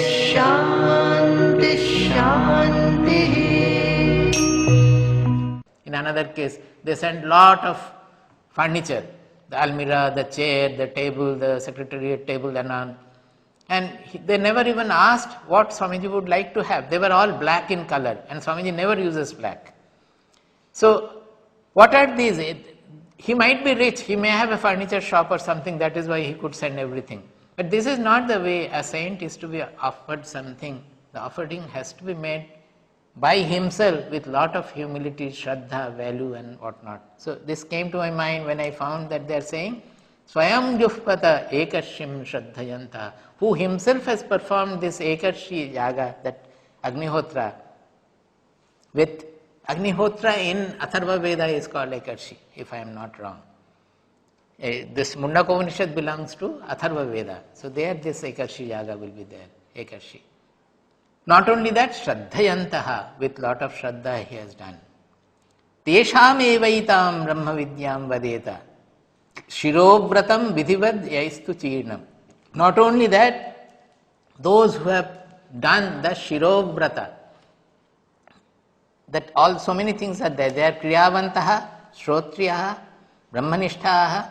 Shanti Shanti. In another case, they sent lot of furniture, the almirah, the chair, the table, the secretariat table and all. And they never even asked what Swamiji would like to have. They were all black in color, and Swamiji never uses black. So, what are these? He might be rich, he may have a furniture shop or something, that is why he could send everything. But this is not the way a saint is to be offered something. The offering has to be made by himself with lot of humility, shraddha, value and whatnot. So this came to my mind when I found that they are saying, Swayam Juhpata Ekashim Shraddhayanta, who himself has performed this Ekashi Yaga, that Agnihotra, with Agnihotra in Atharva Veda is called Ekashi, if I am not wrong. This Mundaka Upanishad belongs to Atharva Veda. So there this Ekashi Yaga will be there, Ekashi. Not only that, Shraddhayantaha, with lot of Shraddha he has done. Tesham evaitam Brahma Vidyam Vadeta. Shirobratam Vidhivad Yaistu Chirnam. Not only that, those who have done the Shirobrata, that all so many things are there. They are Kriyavantaha, Shrotriyaha, Brahmanishtaha,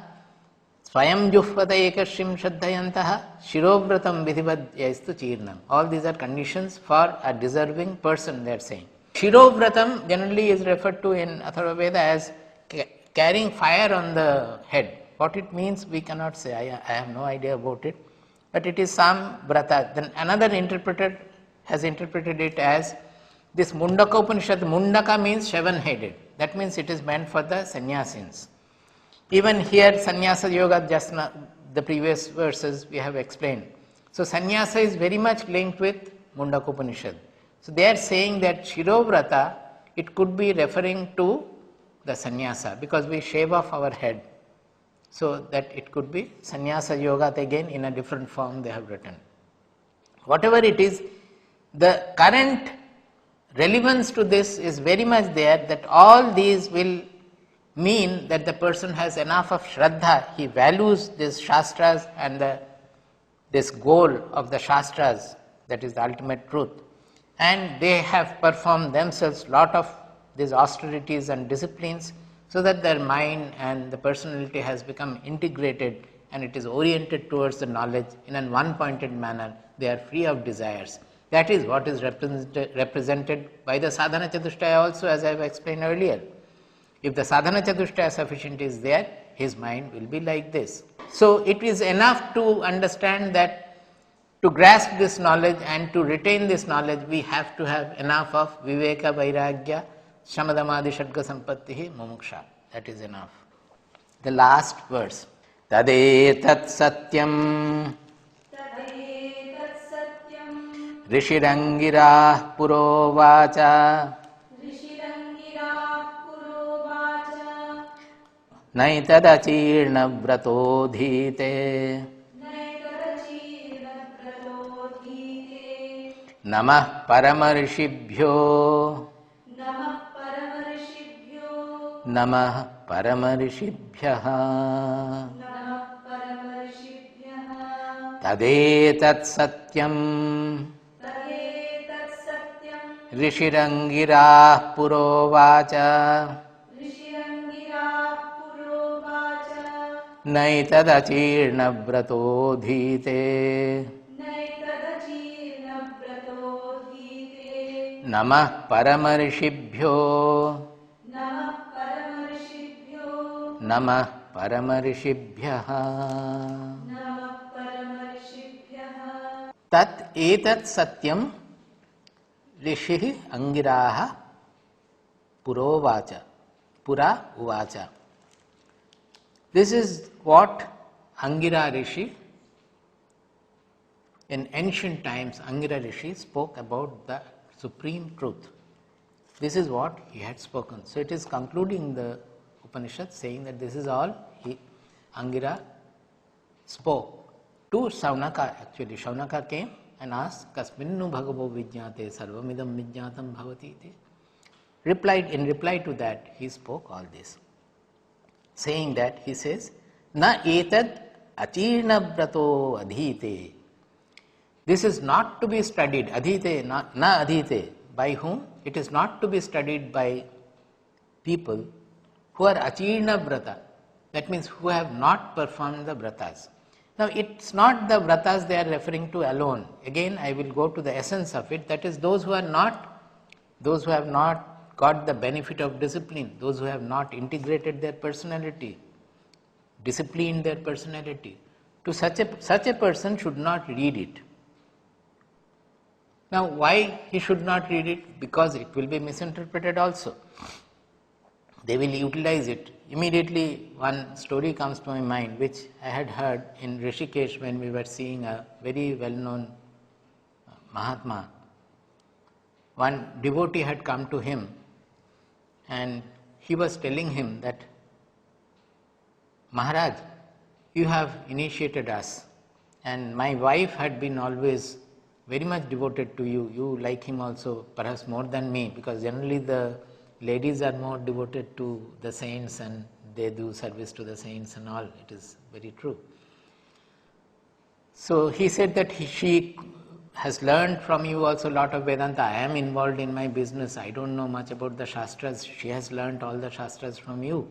Swayam Juhvata Ekashim Shraddhayantaha, Shirobratam Vidhivad Yaistu Chirnam. All these are conditions for a deserving person, they are saying. Shirobratam generally is referred to in Atharva Veda as carrying fire on the head. What it means we cannot say, I have no idea about it, but it is some brata. Then another interpreter has interpreted it as this Mundaka Upanishad. Mundaka means 7-headed. That means it is meant for the sannyasins. Even here sannyasa yoga, just now, the previous verses we have explained. So sannyasa is very much linked with Mundaka Upanishad. So they are saying that Shirovrata, it could be referring to the sannyasa, because we shave off our head. So that it could be sannyasa yoga, again in a different form they have written. Whatever it is, the current relevance to this is very much there, that all these will mean that the person has enough of shraddha, he values these shastras and this goal of the shastras, that is the ultimate truth, and they have performed themselves lot of these austerities and disciplines, so that their mind and the personality has become integrated and it is oriented towards the knowledge in a one-pointed manner. They are free of desires. That is what is represented by the sadhana chatushtaya also, as I have explained earlier. If the sadhana chatushtaya sufficient is there, his mind will be like this. So it is enough to understand that to grasp this knowledge and to retain this knowledge, we have to have enough of viveka, vairagya, shamadamadi shadga sampattihi mumuksha. That is enough. The last verse. Tadetat satyam Rishirangirah purovacha Naitadachirna vratodhite Namah paramarishibhyo Namah paramarishibhyah Tadetat satyam Rishirangirah purovacha Naitadachirna vratodhite Namah paramarishibhyo Namah paramarishibhyah Tat etat satyam Rishih angiraha purovacha Pura uvacha. This is what Angira Rishi, in ancient times Angira Rishi spoke about the supreme truth. This is what he had spoken. So it is concluding the Upanishad saying that this is all Angira spoke to Shaunaka. Actually, Shaunaka came and asked, Kasminnu bhagavo vijñāte sarvamidam vijñātam bhavati. In reply to that, he spoke all this. Saying that, he says, Na etad achirna brato adhite. This is not to be studied, adhite, na adhite. By whom? It is not to be studied by people who are achirna vrata. That means who have not performed the vratas. Now it's not the vratas they are referring to alone. Again, I will go to the essence of it. That is those who have not got the benefit of discipline, those who have not integrated their personality, disciplined their personality. To such a person should not read it. Now why he should not read it? Because it will be misinterpreted also. They will utilize it. Immediately one story comes to my mind which I had heard in Rishikesh when we were seeing a very well-known Mahatma. One devotee had come to him and he was telling him that, Maharaj, you have initiated us and my wife had been always very much devoted to you. You like him also, perhaps more than me, because generally the ladies are more devoted to the saints and they do service to the saints and all. It is very true. So he said that she has learned from you also a lot of Vedanta. I am involved in my business. I don't know much about the Shastras. She has learned all the Shastras from you.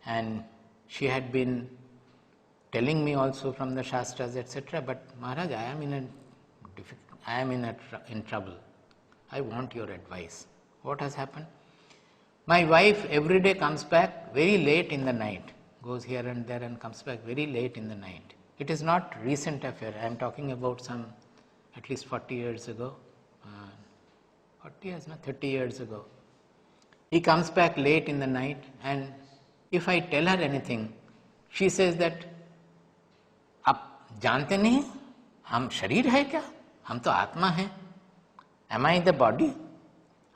And she had been telling me also from the Shastras, etc. But Maharaj, I am in trouble. I want your advice. What has happened? My wife every day comes back very late in the night, goes here and there and comes back very late in the night. It is not recent affair. I am talking about some at least 40 years ago. 30 years ago. He comes back late in the night and if I tell her anything, she says that, आप जानते नहीं हम शरीर है क्या? हम तो आत्मा हैं. Am I the body?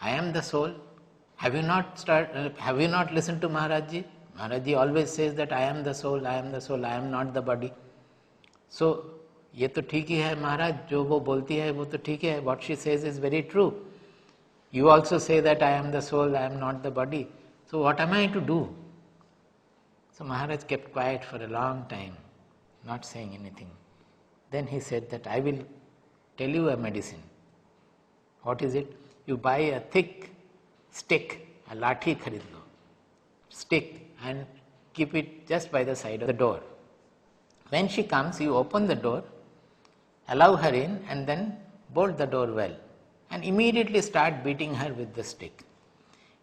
I am the soul. Have you not listened to Maharaj Ji? Maharaj Ji always says that I am the soul, I am the soul, I am not the body. So, ये तो ठीक ही है महाराज, जो वो बोलती है वो तो ठीक है. What she says is very true. You also say that I am the soul, I am not the body. So what am I to do? So Maharaj kept quiet for a long time, not saying anything. Then he said that I will tell you a medicine. What is it? You buy a thick stick, a lathi kharid lo, stick, and keep it just by the side of the door. When she comes, you open the door, allow her in, and then bolt the door well, and immediately start beating her with the stick.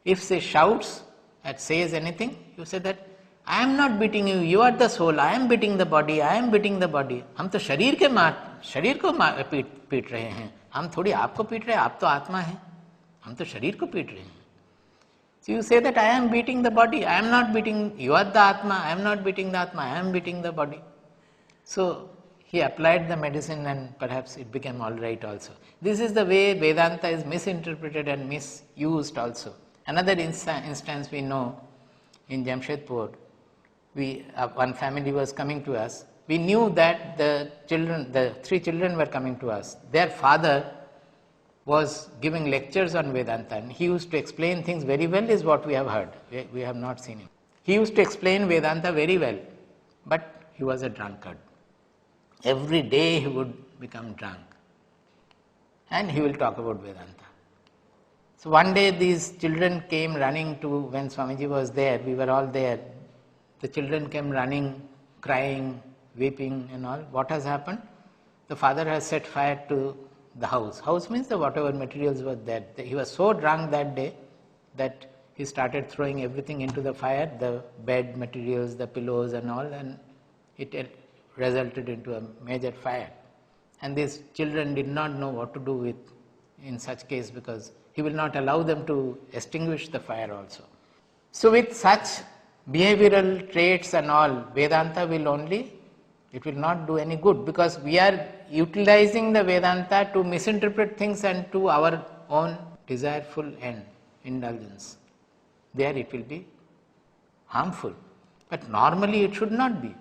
If she shouts and says anything, you say that I am not beating you, you are the soul, I am beating the body, I am beating the body. हम तो शरीर को पीट रहे हैं, हम थोड़ी आपको पीट रहे हैं, आप तो आत्मा हैं, हम तो शरीर को पीट रहे हैं. So you say that I am beating the body, I am not beating, you are the Atma, I am not beating the Atma, I am beating the body. So he applied the medicine and perhaps it became all right also. This is the way Vedanta is misinterpreted and misused also. Another instance we know in Jamshedpur, one family was coming to us. We knew that the 3 children were coming to us. Their father was giving lectures on Vedanta and he used to explain things very well, is what we have heard. We have not seen him. He used to explain Vedanta very well, but he was a drunkard. Every day he would become drunk and he will talk about Vedanta. So one day these children came running to, when Swamiji was there, we were all there. The children came running, crying, weeping and all. What has happened? The father has set fire to the house. House means the whatever materials were there. He was so drunk that day that he started throwing everything into the fire, the bed materials, the pillows and all, and it resulted into a major fire. And these children did not know what to do with in such case, because he will not allow them to extinguish the fire also. So with such behavioral traits and all, Vedanta it will not do any good, because we are utilizing the Vedanta to misinterpret things and to our own desireful end, indulgence. There it will be harmful. But normally it should not be.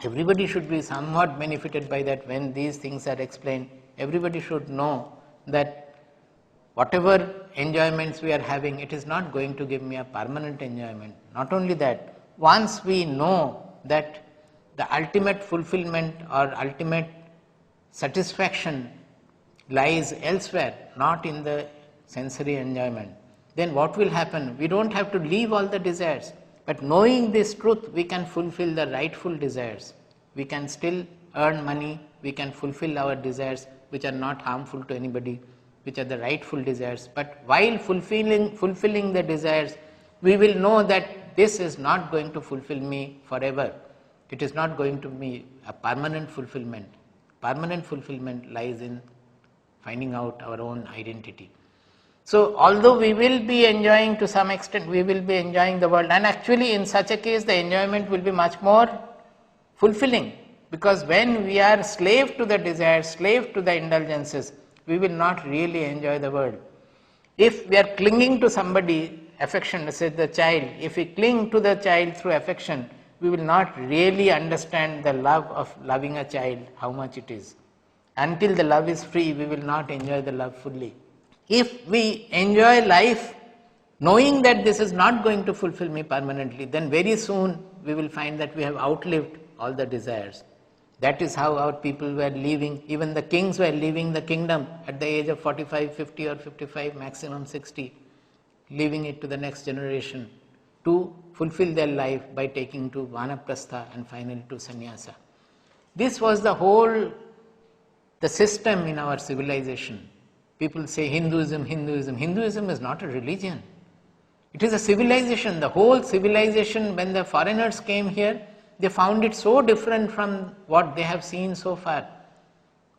Everybody should be somewhat benefited by that. When these things are explained, everybody should know that whatever enjoyments we are having, it is not going to give me a permanent enjoyment. Not only that, once we know that the ultimate fulfillment or ultimate satisfaction lies elsewhere, not in the sensory enjoyment, then what will happen? We don't have to leave all the desires, but knowing this truth, we can fulfill the rightful desires. We can still earn money, we can fulfill our desires which are not harmful to anybody, which are the rightful desires. But while fulfilling the desires, we will know that this is not going to fulfill me forever. It is not going to be a permanent fulfillment. Permanent fulfillment lies in finding out our own identity. So although we will be enjoying to some extent, we will be enjoying the world, and actually in such a case the enjoyment will be much more fulfilling, because when we are slave to the desires, slave to the indulgences, we will not really enjoy the world. If we are clinging to somebody, affection, say the child, if we cling to the child through affection, we will not really understand the love of loving a child, how much it is. Until the love is free, we will not enjoy the love fully. If we enjoy life knowing that this is not going to fulfill me permanently, then very soon we will find that we have outlived all the desires. That is how our people were leaving, even the kings were leaving the kingdom at the age of 45, 50 or 55, maximum 60, leaving it to the next generation to fulfill their life by taking to Vanaprastha and finally to Sannyasa. This was the system in our civilization. People say Hinduism. Hinduism is not a religion. It is a civilization. The whole civilization, when the foreigners came here, they found it so different from what they have seen so far.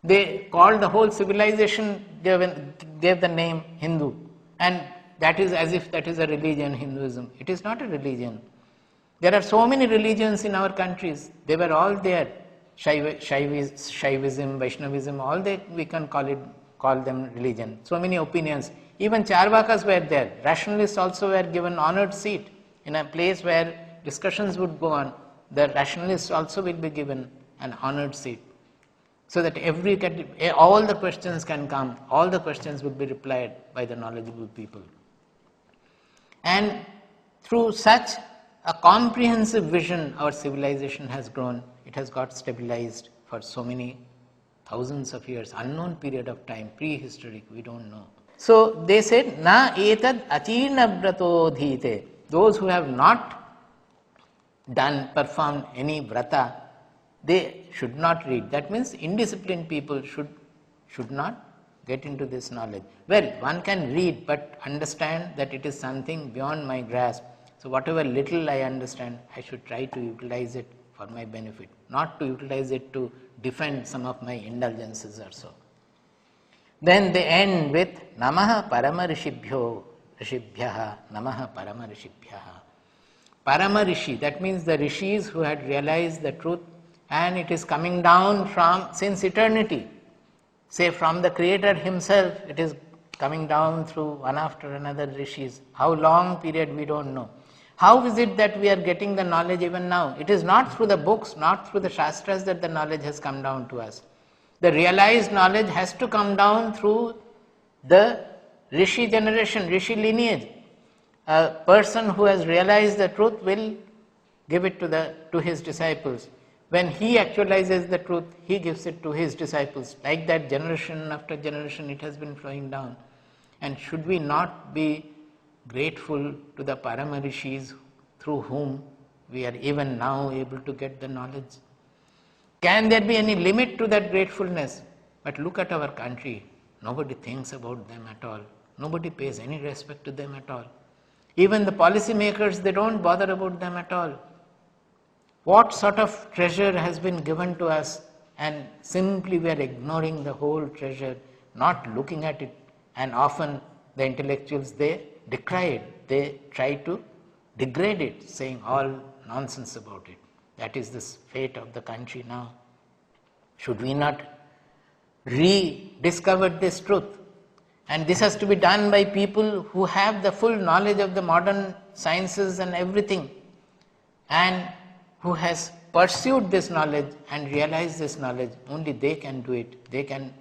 They called the whole civilization, gave the name Hindu, and that is as if that is a religion, Hinduism. It is not a religion. There are so many religions in our countries. They were all there. Shaivism, Vaishnavism, all we can call them religion. So many opinions. Even Charvakas were there. Rationalists also were given honored seat in a place where discussions would go on. The rationalists also will be given an honored seat, so that all the questions can come, all the questions will be replied by the knowledgeable people. And through such a comprehensive vision, our civilization has grown. It has got stabilized for so many thousands of years, unknown period of time, prehistoric, we don't know. So they said, na etad achirna vrato dhite. Those who have not performed any vrata, they should not read. That means indisciplined people should not get into this knowledge. Well, one can read, but understand that it is something beyond my grasp. So whatever little I understand, I should try to utilize it for my benefit, not to utilize it to defend some of my indulgences or so. Then they end with Namaha Parama Rishibhyaha, Namaha Parama Rishibhyaha. Parama Rishi, that means the rishis who had realized the truth, and it is coming down since eternity. Say from the Creator himself, it is coming down through one after another rishis. How long period we don't know. How is it that we are getting the knowledge even now? It is not through the books, not through the shastras that the knowledge has come down to us. The realized knowledge has to come down through the rishi generation, rishi lineage. A person who has realized the truth will give it to his disciples. When he actualizes the truth, he gives it to his disciples. Like that, generation after generation, it has been flowing down. And should we not be grateful to the Parama Rishis through whom we are even now able to get the knowledge? Can there be any limit to that gratefulness? But look at our country. Nobody thinks about them at all. Nobody pays any respect to them at all. Even the policy makers, they don't bother about them at all. What sort of treasure has been given to us, and simply we are ignoring the whole treasure, not looking at it. And often the intellectuals, they decry it, they try to degrade it, saying all nonsense about it. That is the fate of the country now. Should we not rediscover this truth? And this has to be done by people who have the full knowledge of the modern sciences and everything, and who has pursued this knowledge and realized this knowledge. Only they can do it. They can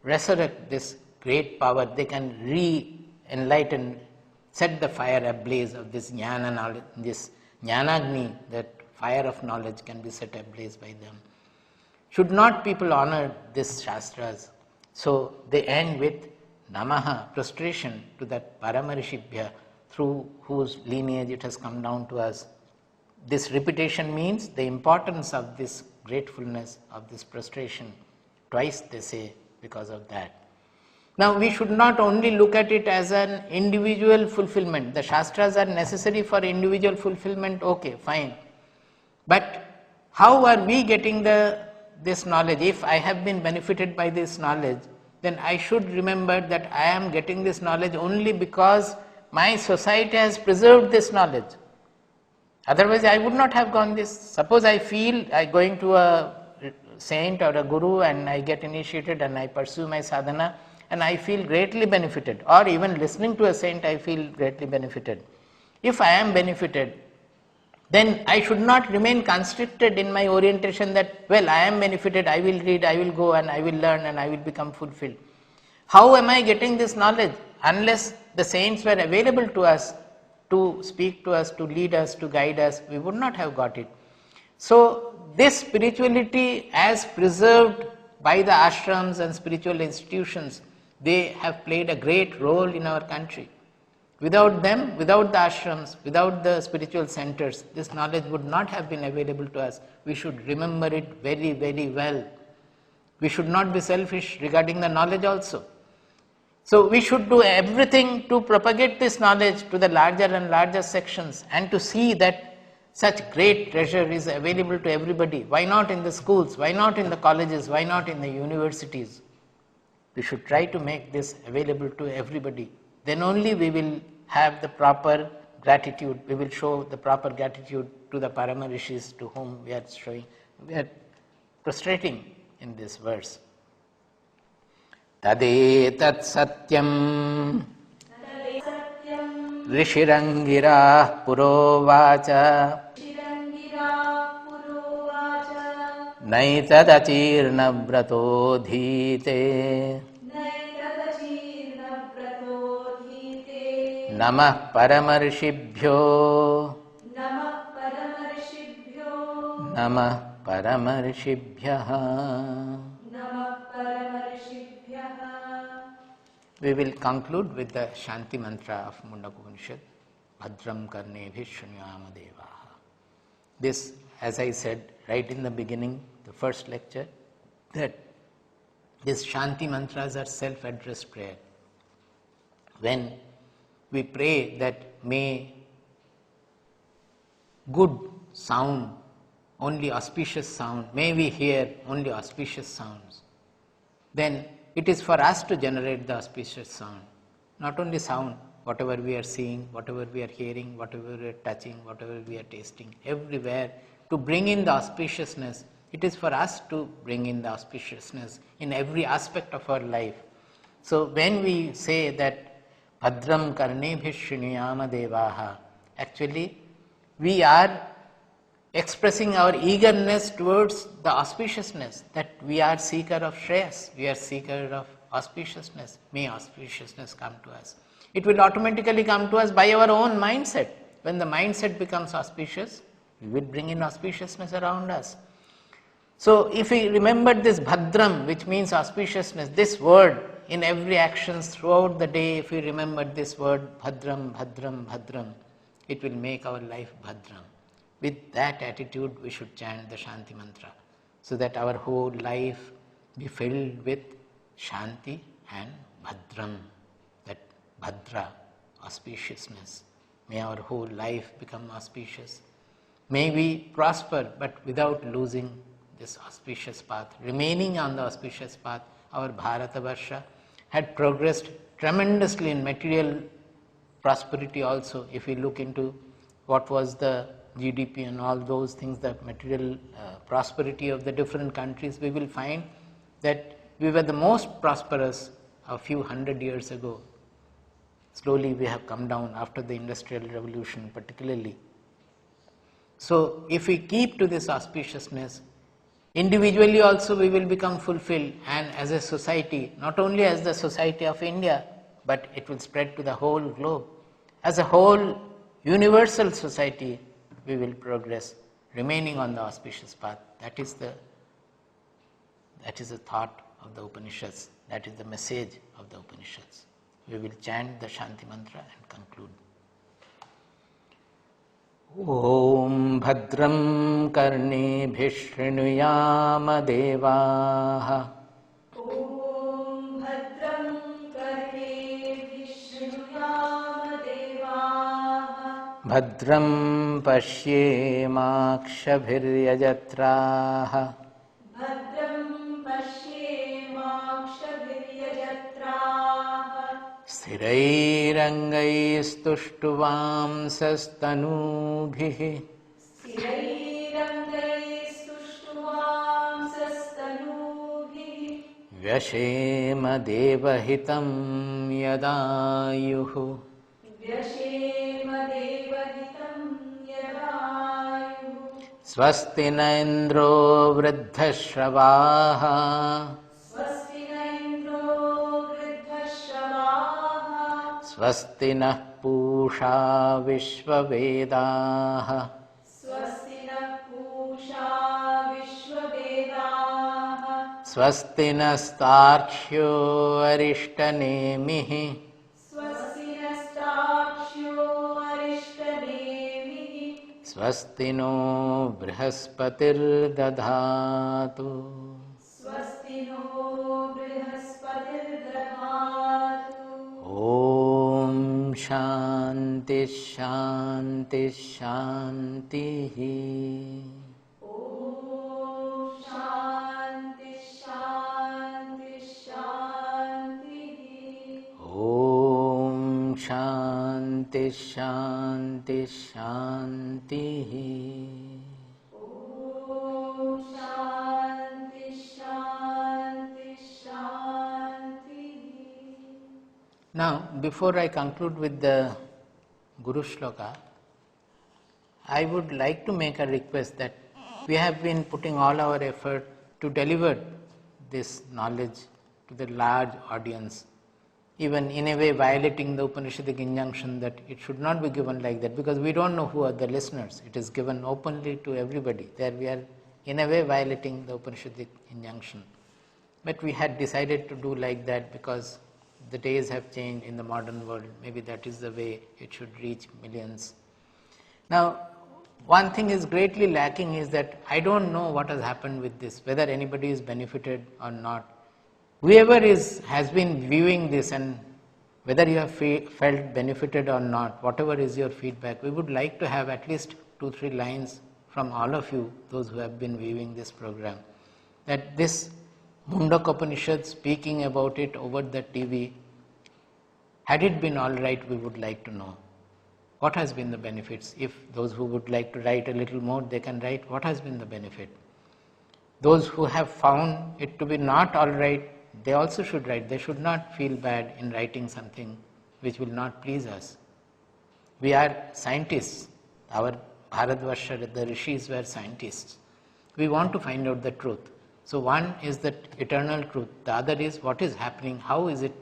resurrect this great power. They can re-enlighten, set the fire ablaze of this jnana knowledge, this jnanagni, that fire of knowledge can be set ablaze by them. Should not people honor these Shastras? So they end with Namaha, prostration to that Paramarishibhya through whose lineage it has come down to us. This repetition means the importance of this gratefulness, of this prostration. Twice they say because of that. Now we should not only look at it as an individual fulfillment. The Shastras are necessary for individual fulfillment, okay, fine. But how are we getting this knowledge? If I have been benefited by this knowledge, then I should remember that I am getting this knowledge only because my society has preserved this knowledge. Otherwise I would not have gone this. Suppose I feel I going to a saint or a guru and I get initiated and I pursue my sadhana and I feel greatly benefited, or even listening to a saint I feel greatly benefited. If I am benefited, then I should not remain constricted in my orientation that, well, I am benefited, I will read, I will go and I will learn and I will become fulfilled. How am I getting this knowledge? Unless the saints were available to us to speak to us, to lead us, to guide us, we would not have got it. So this spirituality as preserved by the ashrams and spiritual institutions, they have played a great role in our country. Without them, without the ashrams, without the spiritual centers, this knowledge would not have been available to us. We should remember it very, very well. We should not be selfish regarding the knowledge also. So we should do everything to propagate this knowledge to the larger and larger sections and to see that such great treasure is available to everybody. Why not in the schools? Why not in the colleges? Why not in the universities? We should try to make this available to everybody. Then only we will have the proper gratitude. We will show the proper gratitude to the Paramarishis to whom we are prostrating in this verse. Tadetat satyam Rishirangirah Purovacha Naitadachirna Bratodhite Namah Paramarishibhyo Namah Paramarishibhyaha. We will conclude with the Shanti mantra of Mundaka Upanishad, Bhadram Karnebhi Shrunyama Devaha. This, as I said right in the beginning, the first lecture, that these Shanti mantras are self-addressed prayer. When we pray that may good sound, only auspicious sound, may we hear only auspicious sounds, then it is for us to generate the auspicious sound. Not only sound, whatever we are seeing, whatever we are hearing, whatever we are touching, whatever we are tasting, everywhere, to bring in the auspiciousness. It is for us to bring in the auspiciousness in every aspect of our life. So when we say that Bhadram Karnebhi Shrunyama Devaha, actually we are expressing our eagerness towards the auspiciousness, that we are seeker of Shreyas, we are seeker of auspiciousness. May auspiciousness come to us. It will automatically come to us by our own mindset. When the mindset becomes auspicious, we will bring in auspiciousness around us. So if we remember this Bhadram, which means auspiciousness, this word in every action throughout the day, if we remember this word Bhadram, Bhadram, Bhadram, it will make our life Bhadram. With that attitude, we should chant the Shanti mantra, so that our whole life be filled with Shanti and Bhadram, that Bhadra, auspiciousness. May our whole life become auspicious. May we prosper, but without losing this auspicious path, remaining on the auspicious path. Our Bharatavarsha had progressed tremendously in material prosperity also. If we look into what was the GDP and all those things, the material prosperity of the different countries, we will find that we were the most prosperous a few hundred years ago. Slowly we have come down after the Industrial Revolution particularly. So if we keep to this auspiciousness, individually also we will become fulfilled, and as a society, not only as the society of India, but it will spread to the whole globe. As a whole universal society, we will progress, remaining on the auspicious path. That is the That is the thought of the Upanishads. That is the message of the Upanishads. We will chant the Shanti Mantra and conclude. Om Bhadram Karnebhih Shrunuyama Devaah. Om Bhadram Karnebhih Shrunuyama Devaah. Bhadram Pashyemakshabhiryajatraah. Bhadram Pashyemakshabhiryajatraah. Sthirairangaistuštuvamsastanubhih. Sthirairangaistuštuvamsastanubhih. Vyashema devahitam yadayuh. Vyashema devahitam yadayuh. Swasti na indro vruddhashravah. Swasti na indro vruddhashravah. Swasti nः Pusa विश्ववेदाः. Swasti nः पूषा विश्ववेदाः. स्वस्ति नस्तार्क्ष्यो अरिष्टनेमिः. स्वस्ति नस्तार्क्ष्यो अरिष्टनेमिः. स्वस्ति no बृहस्पतिर्दधातु. स्वस्ति no बृहस्पतिर्दधातु. ॐ शान्ति शान्ति शान्तिः. ॐ शान्ति शान्ति शान्तिः. ॐ शान्ति शान्ति शान्तिः. ॐ शान्ति शान्ति शान्तिः. Now, before I conclude with the Guru Shloka, I would like to make a request that we have been putting all our effort to deliver this knowledge to the large audience, even in a way violating the Upanishadic injunction that it should not be given like that, because we don't know who are the listeners. It is given openly to everybody. There we are in a way violating the Upanishadic injunction. But we had decided to do like that because the days have changed in the modern world. Maybe that is the way it should reach millions. Now, one thing is greatly lacking is that I don't know what has happened with this, whether anybody is benefited or not. Whoever has been viewing this, and whether you have felt benefited or not, whatever is your feedback, we would like to have at least 2-3 lines from all of you, those who have been viewing this program, that this Mundaka Upanishad, speaking about it over the TV, had it been all right, we would like to know. What has been the benefits? If those who would like to write a little more, they can write what has been the benefit. Those who have found it to be not all right, they also should write. They should not feel bad in writing something which will not please us. We are scientists. Our Bharatvarsha, the rishis were scientists. We want to find out the truth. So one is the eternal truth. The other is what is happening, how is it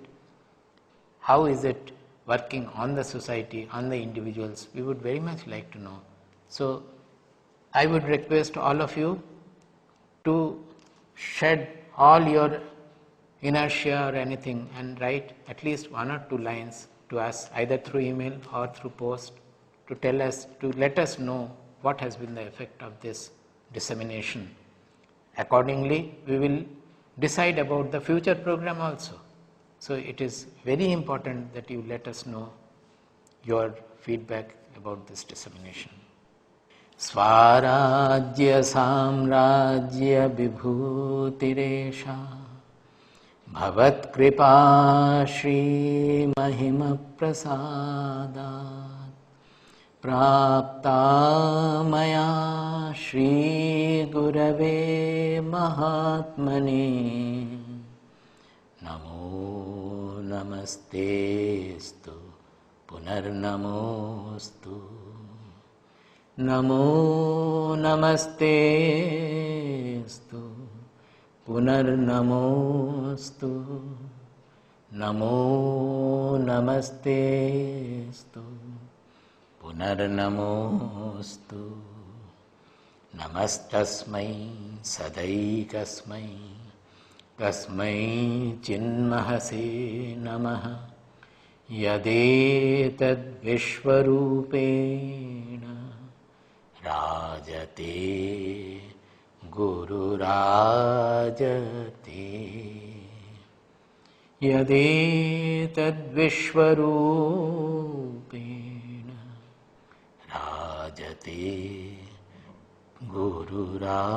working on the society, on the individuals. We would very much like to know. So I would request all of you to shed all your inertia or anything and write at least 1 or 2 lines to us, either through email or through post, to let us know what has been the effect of this dissemination. Accordingly, we will decide about the future program also. So it is very important that you let us know your feedback about this dissemination. Swarajya Samrajya Vibhutiresha Bhavat Kripa Shri Mahima Prasadat Prapta Maya Shri Gurave Mahatmane Namo Namastestu Punarnamostu Namo Namastestu Punarnamostu Namo Namastestu Punarnamostu Namastasmai Sadaikasmai तस्मै चिन्महसे नमः यदेतद्विश्वरूपेण राजते गुरुराजते यदेतद्विश्वरूपेण राजते गुरुराजते।